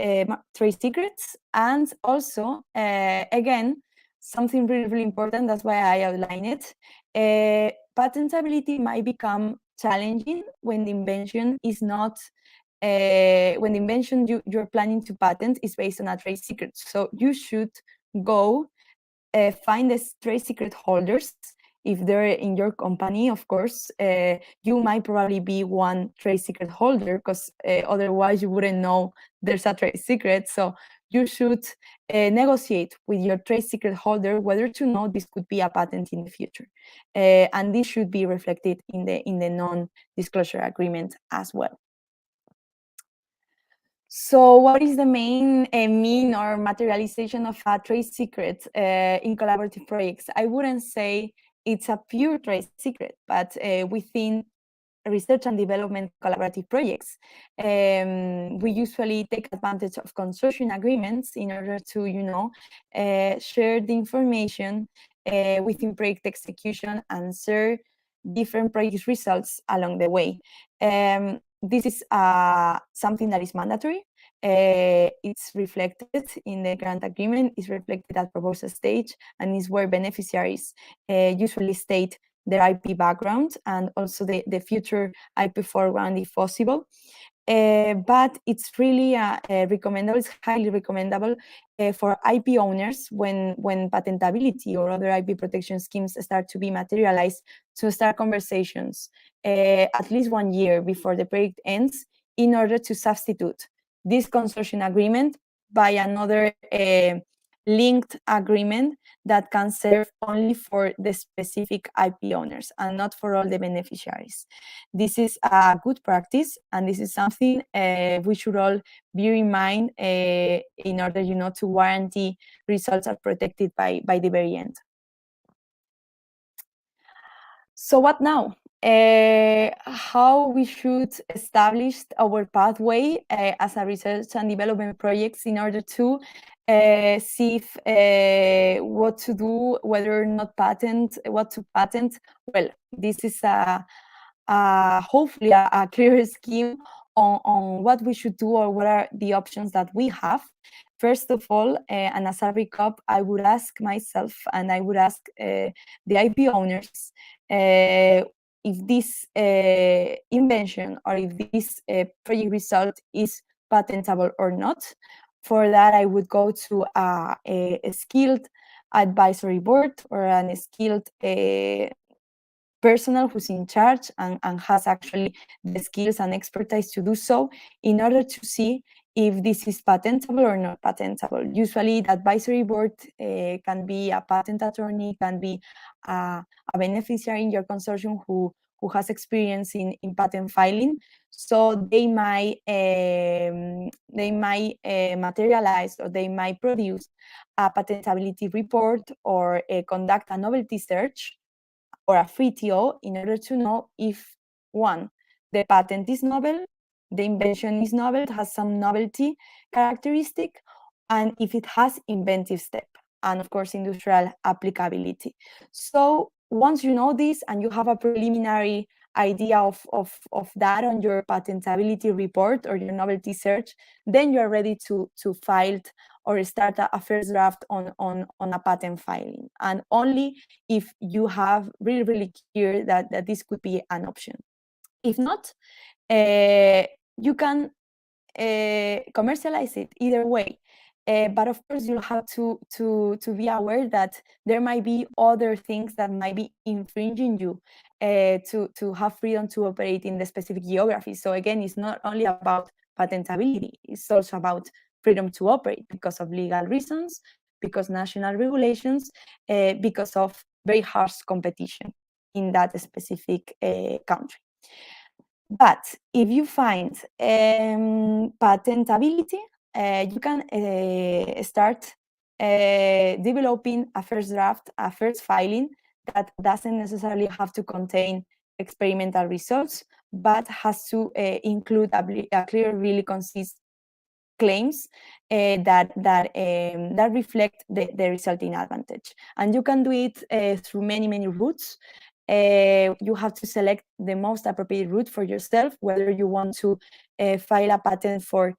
secrets. And also, again, something really important, that's why I outline it. Patentability might become challenging when the invention is not, when the invention you're planning to patent is based on a trade secret. So you should go find the trade secret holders. If they're in your company, of course, you might probably be one trade secret holder, because otherwise you wouldn't know there's a trade secret. So you should negotiate with your trade secret holder whether to know this could be a patent in the future. And this should be reflected in the non-disclosure agreement as well. So what is the main mean or materialization of a trade secret in collaborative projects? I wouldn't say it's a pure trade secret, but within research and development collaborative projects, we usually take advantage of consortium agreements in order to, share the information within project execution and share different project results along the way. This is something that is mandatory. It's reflected in the grant agreement, is reflected at proposal stage, and is where beneficiaries usually state their IP background and also the future IP foreground if possible. But it's really recommendable, it's highly recommendable for IP owners when patentability or other IP protection schemes start to be materialized, to start conversations at least 1 year before the project ends, in order to substitute this consortium agreement by another linked agreement that can serve only for the specific IP owners and not for all the beneficiaries. This is a good practice, and this is something we should all bear in mind in order, to guarantee results are protected by the very end. So what now? How we should establish our pathway as a research and development projects in order to see if, what to do, whether or not patent, what to patent. Well, this is hopefully a clear scheme on what we should do or what are the options that we have. First of all, and as a recap, I would ask myself and I would ask the IP owners if this invention or if this project result is patentable or not. For that, I would go to a skilled advisory board or a skilled personnel who's in charge and has actually the skills and expertise to do so, in order to see if this is patentable or not patentable. Usually the advisory board can be a patent attorney, can be a beneficiary in your consortium who has experience in patent filing. So they might materialize, or they might produce a patentability report, or conduct a novelty search or a free TO in order to know if, one, the patent is novel, the invention is novel, it has some novelty characteristic, and if it has inventive step, and of course industrial applicability. So once you know this and you have a preliminary idea of that on your patentability report or your novelty search, then you're ready to file or start a first draft on a patent filing, and only if you have really clear that this could be an option. If not, you can commercialize it either way. But of course, you'll have to be aware that there might be other things that might be infringing you to have freedom to operate in the specific geography. So again, it's not only about patentability, it's also about freedom to operate because of legal reasons, because national regulations, because of very harsh competition in that specific country. But if you find patentability, you can start developing a first draft, a first filing that doesn't necessarily have to contain experimental results, but has to include a clear, really concise claims that reflect the resulting advantage. And you can do it through many routes. You have to select the most appropriate route for yourself, whether you want to file a patent for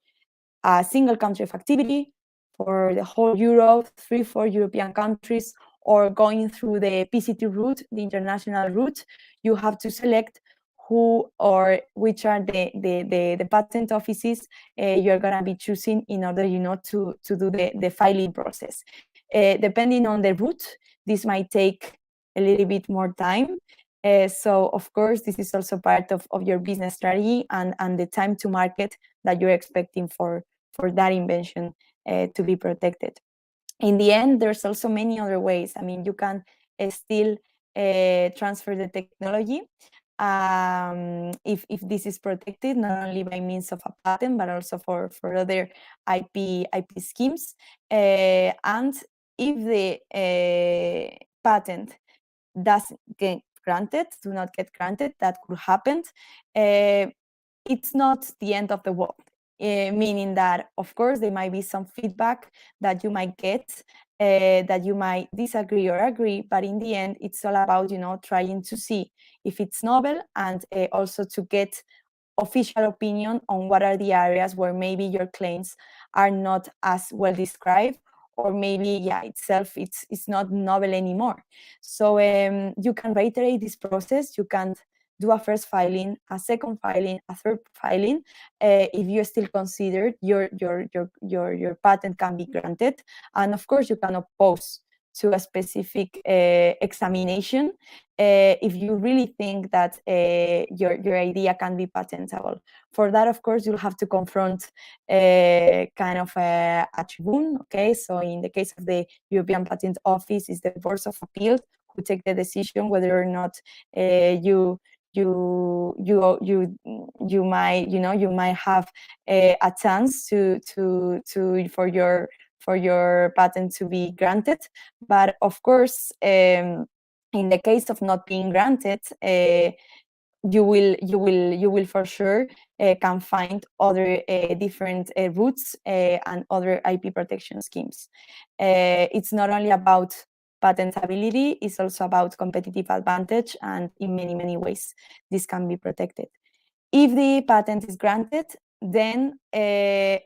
a single country of activity, for the whole Europe, 3-4 European countries, or going through the PCT route, the international route. You have to select who or which are the patent offices you're going to be choosing in order, to do the filing process. Depending on the route, this might take a little bit more time. So of course, this is also part of your business strategy and the time to market that you're expecting for that invention to be protected. In the end, there's also many other ways. I mean, you can still transfer the technology if this is protected, not only by means of a patent, but also for other IP schemes. And if the patent doesn't get granted, do not get granted, that could happen, it's not the end of the world. Meaning that, of course, there might be some feedback that you might get, that you might disagree or agree, but in the end, it's all about, trying to see if it's novel, and also to get official opinion on what are the areas where maybe your claims are not as well described, or maybe, it's not novel anymore. So you can reiterate this process. You can do a first filing, a second filing, a third filing. If you still consider your patent can be granted, and of course you can oppose to a specific examination if you really think that your idea can be patentable. For that, of course, you'll have to confront kind of a tribune. Okay, so in the case of the European Patent Office, is the Board of Appeal who take the decision whether or not you might have a chance for your patent to be granted. But of course, in the case of not being granted, you will for sure can find other different routes and other IP protection schemes. It's not only about patentability, it's also about competitive advantage, and in many ways this can be protected. If the patent is granted, then I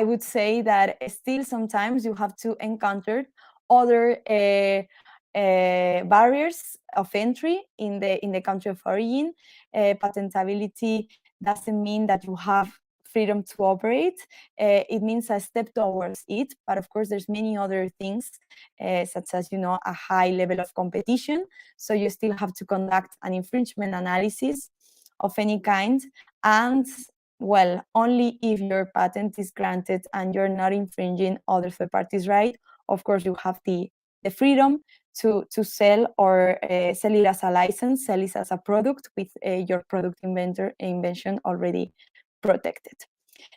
would say that still sometimes you have to encounter other barriers of entry in the country of origin. Patentability doesn't mean that you have freedom to operate. It means a step towards it, but of course there's many other things, such as a high level of competition. So you still have to conduct an infringement analysis of any kind, and well, only if your patent is granted and you're not infringing other third parties' right. Of course, you have the freedom to sell or sell it as a license, sell it as a product with your product invention already protected.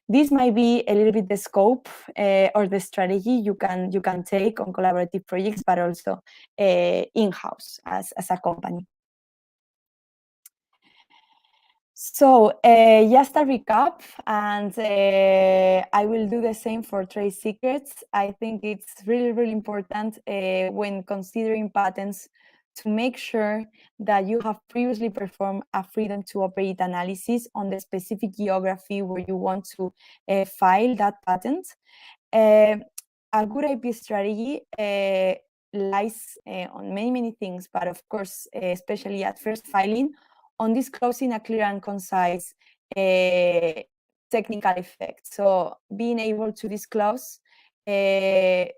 This might be a little bit the scope or the strategy you can take on collaborative projects, but also in-house as a company. So just a recap, and I will do the same for trade secrets. I think it's really, really important when considering patents to make sure that you have previously performed a freedom to operate analysis on the specific geography where you want to file that patent. A good IP strategy lies on many, many things, but of course, especially at first filing, on disclosing a clear and concise technical effect. So being able to disclose the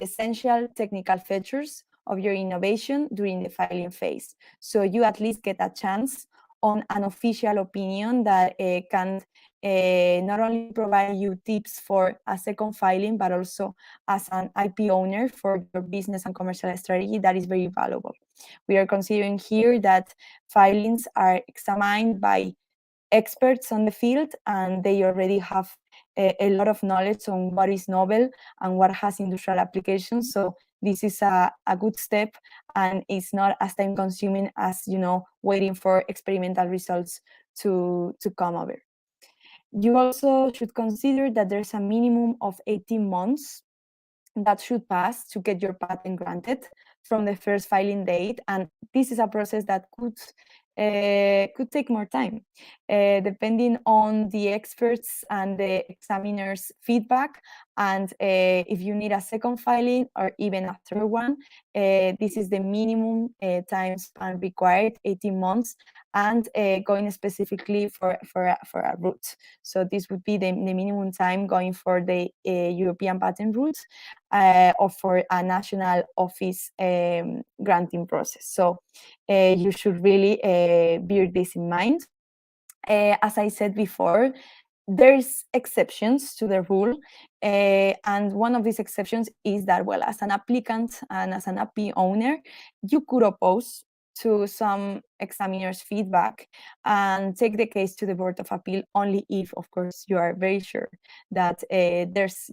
essential technical features of your innovation during the filing phase. So you at least get a chance on an official opinion that can not only provide you tips for a second filing, but also as an IP owner for your business and commercial strategy, that is very valuable. We are considering here that filings are examined by experts on the field, and they already have a lot of knowledge on what is novel and what has industrial applications. So this is a good step, and it's not as time consuming as, waiting for experimental results to come over. You also should consider that there's a minimum of 18 months that should pass to get your patent granted from the first filing date. And this is a process that could take more time, depending on the experts and the examiner's feedback. And if you need a second filing or even a third one, this is the minimum time span required, 18 months, and going specifically for a route. So this would be the minimum time going for the European patent route or for a national office granting process. So you should really bear this in mind. As I said before, there's exceptions to the rule, and one of these exceptions is that, well, as an applicant and as an IP owner, you could oppose to some examiner's feedback and take the case to the Board of Appeal only if, of course, you are very sure that there's,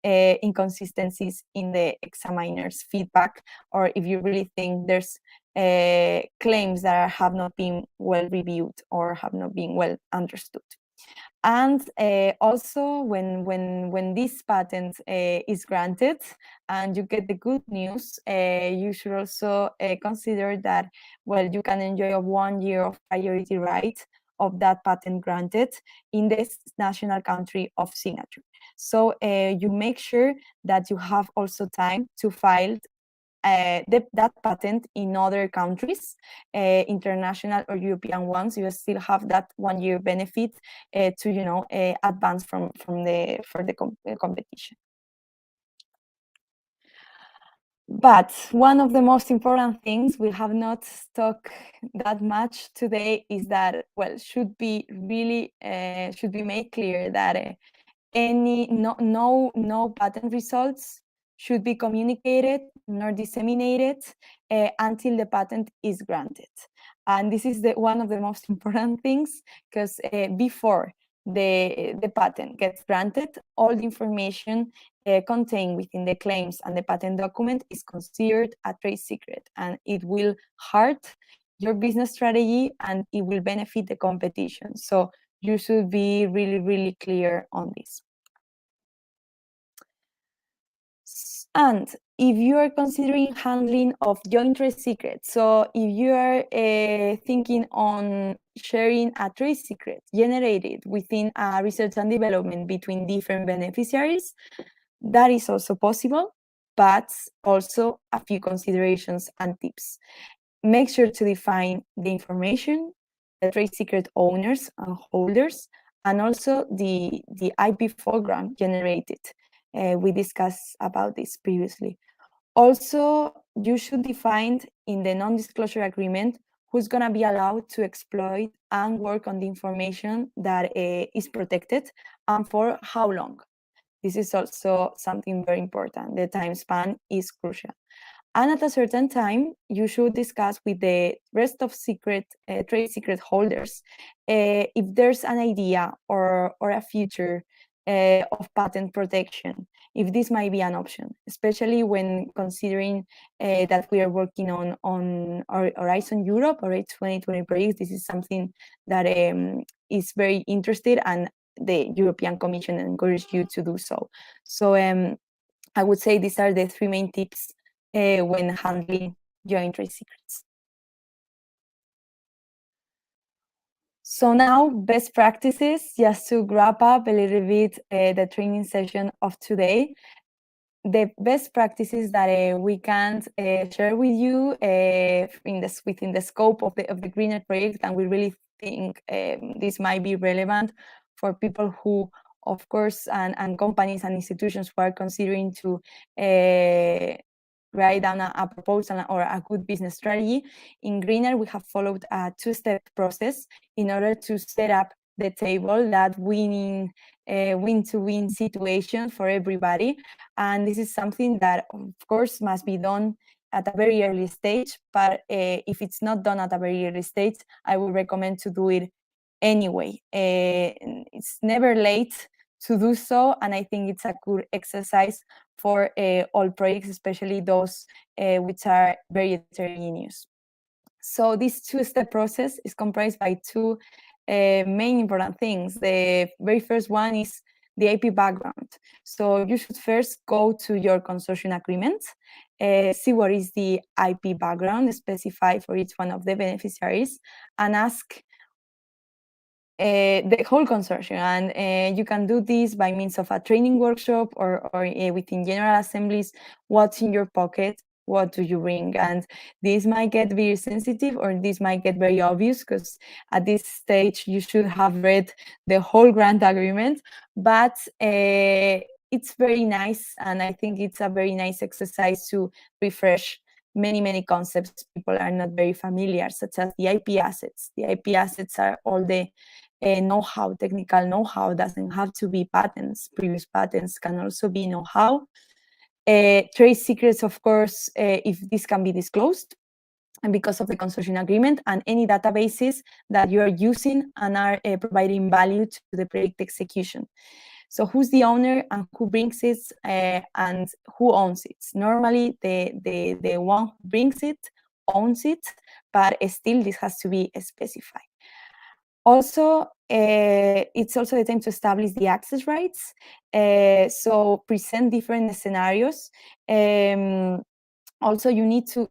inconsistencies in the examiner's feedback, or if you really think there's claims that have not been well reviewed or have not been well understood. And also, when this patent is granted and you get the good news, you should also consider that, well, you can enjoy a 1 year of priority right of that patent granted in this national country of signature. So you make sure that you have also time to file that patent in other countries, international or European ones. You still have that 1 year benefit to advance for the competition. But one of the most important things we have not talked that much today is that, well, should be made clear that no patent results should be communicated nor disseminated until the patent is granted. And this is one of the most important things, because before the patent gets granted, all the information contained within the claims and the patent document is considered a trade secret, and it will hurt your business strategy and it will benefit the competition. So you should be really, really clear on this. And if you are considering handling of joint trade secrets, so if you are thinking on sharing a trade secret generated within a research and development between different beneficiaries, that is also possible, but also a few considerations and tips. Make sure to define the information, the trade secret owners and holders, and also the IP program generated. We discussed about this previously. Also, you should define in the non-disclosure agreement who's going to be allowed to exploit and work on the information that is protected, and for how long. This is also something very important. The time span is crucial. And at a certain time, you should discuss with the rest of trade secret holders if there's an idea or a future of patent protection, if this might be an option, especially when considering that we are working on our Horizon Europe or H2020 projects. This is something that is very interested, and the European Commission encouraged you to do so. So I would say these are the three main tips when handling joint trade secrets. So now, best practices, just to wrap up a little bit the training session of today. The best practices that we can share with you within the scope of the Greener project, and we really think this might be relevant for people who, of course, and companies and institutions who are considering to write down a proposal or a good business strategy. In Greener, we have followed a two-step process in order to set up the table, that win-to-win situation for everybody. And this is something that, of course, must be done at a very early stage. But if it's not done at a very early stage, I would recommend to do it anyway. It's never late to do so, and I think it's a good exercise for all projects, especially those which are very heterogeneous. So this two-step process is comprised by two main important things. The very first one is the IP background. So you should first go to your consortium agreement, see what is the IP background specified for each one of the beneficiaries, and ask the whole consortium. And you can do this by means of a training workshop or within general assemblies. What's in your pocket? What do you bring? And this might get very sensitive, or this might get very obvious, because at this stage you should have read the whole grant agreement. But it's very nice, and I think it's a very nice exercise to refresh many concepts people are not very familiar, such as the IP assets. The IP assets are all the know-how, technical know-how. Doesn't have to be patents. Previous patents can also be know-how. Trade secrets, of course, if this can be disclosed, and because of the consortium agreement, and any databases that you are using and are providing value to the project execution. So who's the owner and who brings it and who owns it? Normally, the one who brings it owns it, but still this has to be specified. Also, it's also the time to establish the access rights. So present different scenarios. Also, you need to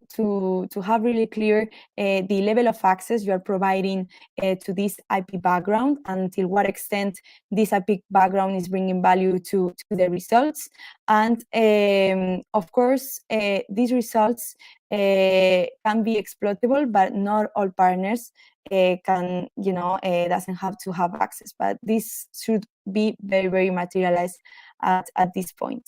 have really clear the level of access you are providing to this IP background, until what extent this IP background is bringing value to the results. And of course, these results can be exploitable, but not all partners can, doesn't have to have access. But this should be very materialized at this point.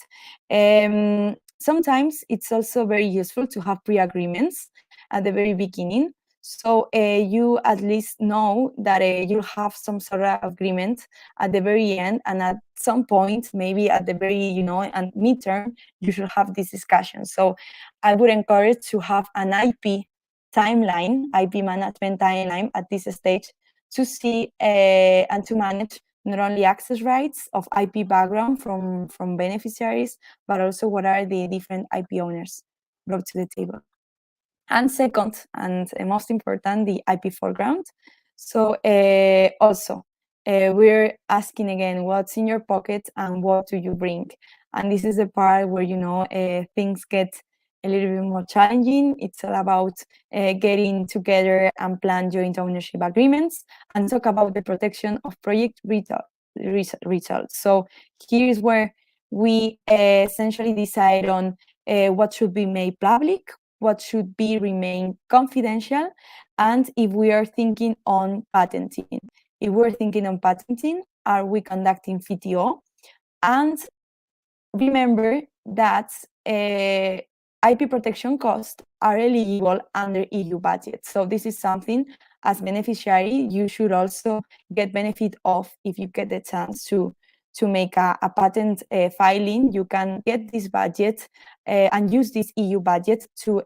Sometimes it's also very useful to have pre-agreements at the very beginning, so you at least know that you'll have some sort of agreement at the very end, and at some point, maybe at the very, and midterm, you should have this discussion. So I would encourage to have an IP timeline, IP management timeline at this stage, to see and to manage not only access rights of IP background from beneficiaries, but also what are the different IP owners brought to the table. And second, and most important, the IP foreground. So also, we're asking again, what's in your pocket and what do you bring? And this is the part where, things get a little bit more challenging. It's all about getting together and plan joint ownership agreements and talk about the protection of project results. So here's where we essentially decide on what should be made public, what should be remain confidential, and if we are thinking on patenting. If we're thinking on patenting, are we conducting VTO? And remember that IP protection costs are eligible under EU budget. So this is something as beneficiary you should also get benefit of if you get the chance to make a patent filing. You can get this budget and use this EU budget to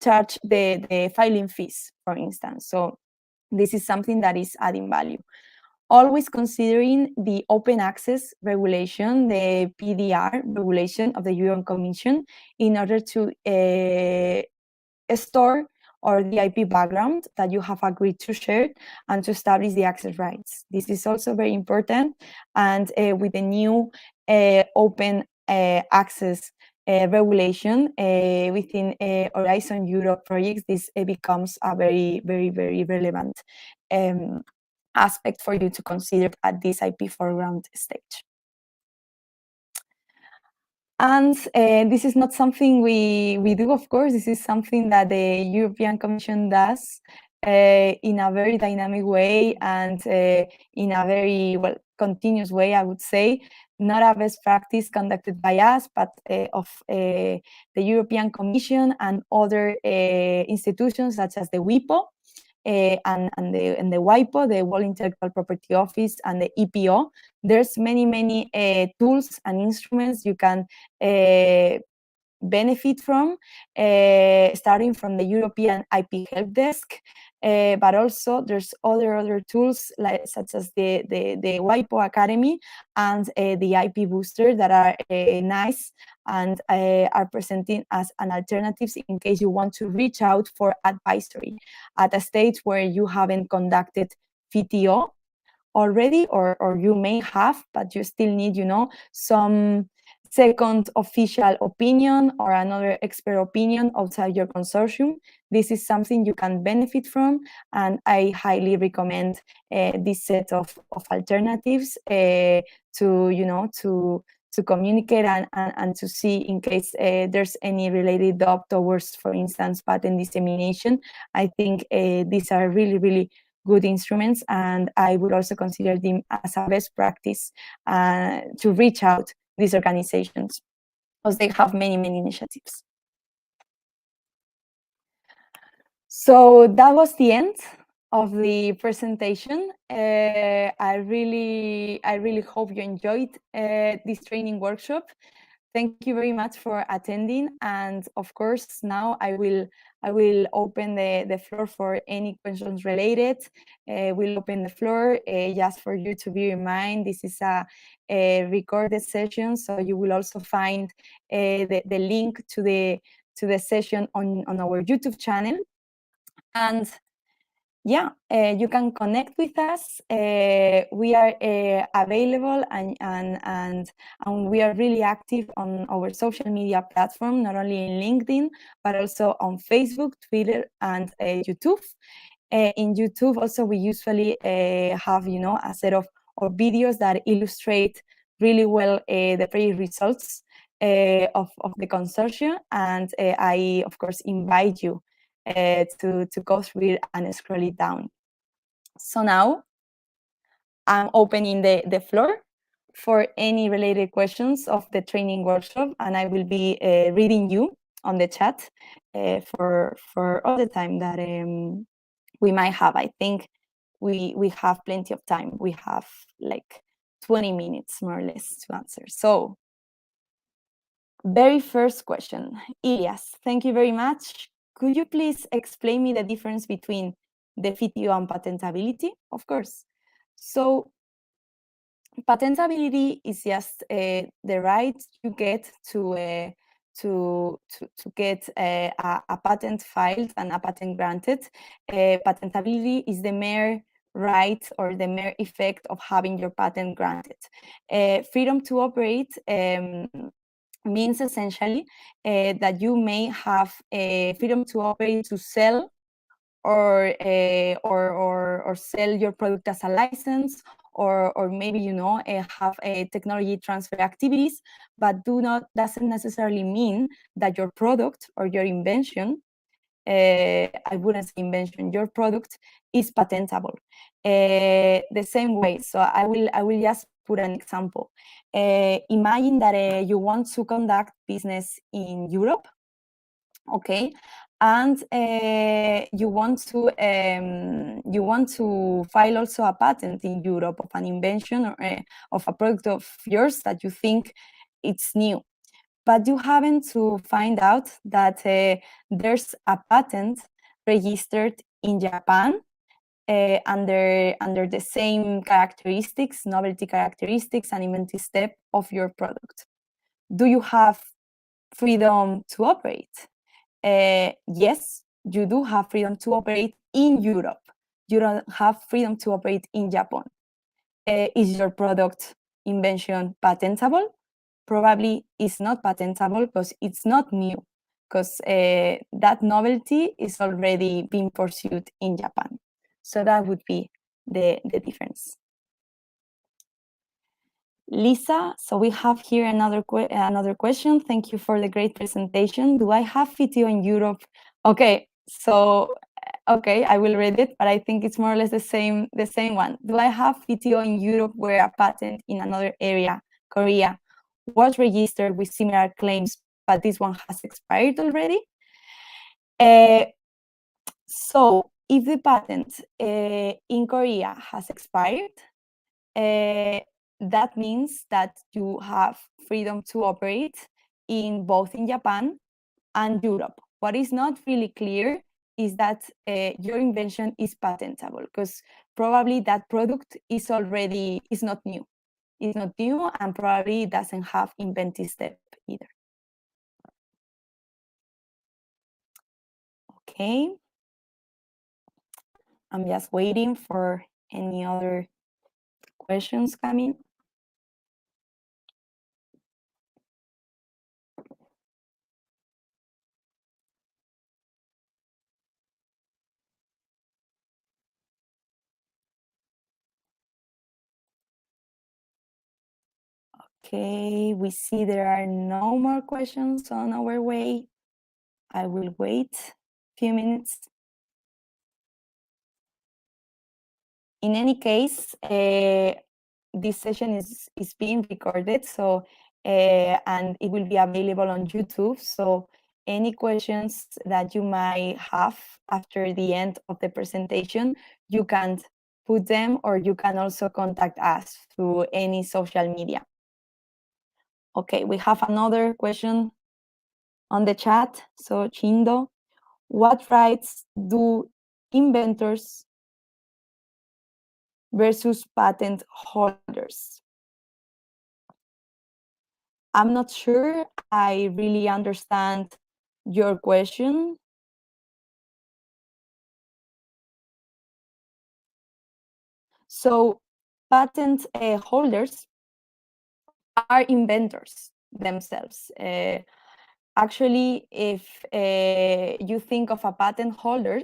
charge the filing fees, for instance. So this is something that is adding value. Always considering the open access regulation, the PDR regulation of the European Commission, in order to store or the IP background that you have agreed to share and to establish the access rights. This is also very important. And with the new open access regulation within Horizon Europe projects, this becomes a very, very, very relevant aspect for you to consider at this IP foreground stage. And this is not something we do, of course. This is something that the European Commission does in a very dynamic way and in a very, well, continuous way, I would say. Not a best practice conducted by us, but of the European Commission and other institutions such as the WIPO. And the WIPO, the World Intellectual Property Office, and the EPO. There's many tools and instruments you can benefit from, starting from the European IP Help Desk, but also there's other tools such as the WIPO Academy and the IP Booster that are nice and are presenting as an alternatives in case you want to reach out for advisory at a stage where you haven't conducted VTO already, or you may have, but you still need, some second official opinion or another expert opinion outside your consortium. This is something you can benefit from, and I highly recommend this set of alternatives to communicate and to see in case there's any related doubt towards, for instance, patent dissemination. I think these are really, really good instruments, and I would also consider them as a best practice to reach out these organizations, because they have many initiatives. So that was the end of the presentation. I really hope you enjoyed this training workshop. Thank you very much for attending, and of course now I will open the floor for any questions related. We'll open the floor just for you to bear in mind. This is a recorded session, so you will also find the link to the session on our YouTube channel. And yeah, you can connect with us. We are available and we are really active on our social media platform, not only in LinkedIn, but also on Facebook, Twitter, and YouTube. In YouTube, also, we usually have, a set of videos that illustrate really well the project results of the consortium. And I, of course, invite you to go through it and scroll it down. So now I'm opening the floor for any related questions of the training workshop, and I will be reading you on the chat for all the time that we might have. I think we have plenty of time. We have like 20 minutes more or less to answer. So very first question, Ilias, thank you very much. Could you please explain me the difference between the VTO and patentability? Of course. So patentability is just the right you get to get a patent filed and a patent granted. Patentability is the mere right or the mere effect of having your patent granted. Freedom to operate means essentially that you may have freedom to operate to sell or sell your product as a license, or maybe have a technology transfer activities, but doesn't necessarily mean that your product or your invention, I wouldn't say invention, your product is patentable. The same way, so I will just put an example. Imagine that you want to conduct business in Europe Okay, and you want to file also a patent in Europe of an invention or of a product of yours that you think it's new, but you happen to find out that there's a patent registered in Japan under the same characteristics, novelty characteristics, and inventive step of your product. Do you have freedom to operate? Yes, you do have freedom to operate in Europe. You don't have freedom to operate in Japan. Is your product invention patentable? Probably it's not patentable because it's not new, because that novelty is already being pursued in Japan. So that would be the difference. Lisa, so we have here another question. Thank you for the great presentation. Do I have VTO in Europe? Okay, so okay, I will read it, but I think it's more or less the same one. Do I have VTO in Europe where a patent in another area, Korea, was registered with similar claims, but this one has expired already? So if the patent in Korea has expired, that means that you have freedom to operate in both in Japan and Europe. What is not really clear is that your invention is patentable, because probably that product is not new. It's not new and probably doesn't have inventive step either. Okay. I'm just waiting for any other questions coming. Okay, we see there are no more questions on our way. I will wait a few minutes. In any case, this session is being recorded, so and it will be available on YouTube. So any questions that you might have after the end of the presentation, you can put them, or you can also contact us through any social media. Okay, we have another question on the chat. So Chindo, what rights do inventors versus patent holders? I'm not sure I really understand your question. So patent holders are inventors themselves. Actually, if you think of a patent holder,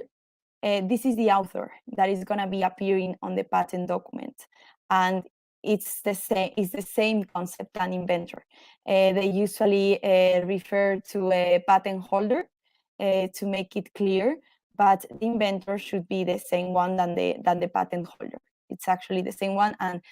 this is the author that is going to be appearing on the patent document, and it's the same concept an inventor. They usually refer to a patent holder to make it clear, but the inventor should be the same one than the patent holder. It's actually the same one, and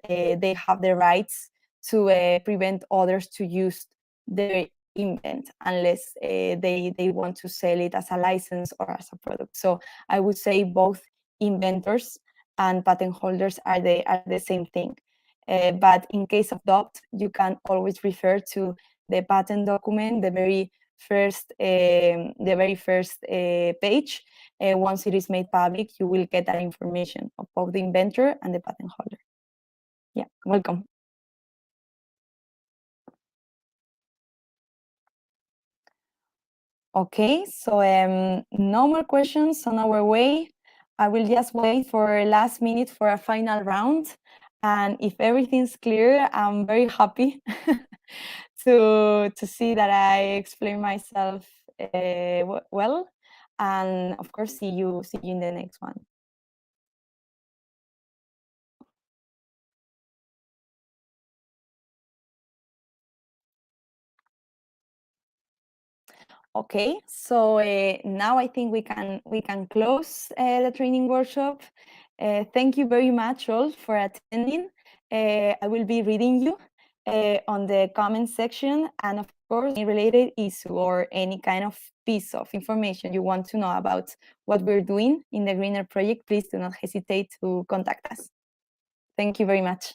they have the rights to prevent others to use their invent unless they want to sell it as a license or as a product. So I would say both inventors and patent holders are the same thing. But in case of doubt, you can always refer to the patent document, the very first page. Once it is made public, you will get that information of both the inventor and the patent holder. Yeah, welcome. Okay, so no more questions on our way. I will just wait for last minute for a final round. And if everything's clear, I'm very happy to see that I explain myself well. And of course, see you in the next one. Okay, so now I think we can close the training workshop. Thank you very much all for attending. I will be reading you on the comment section, and of course, any related issue or any kind of piece of information you want to know about what we're doing in the Greener project, please do not hesitate to contact us. Thank you very much.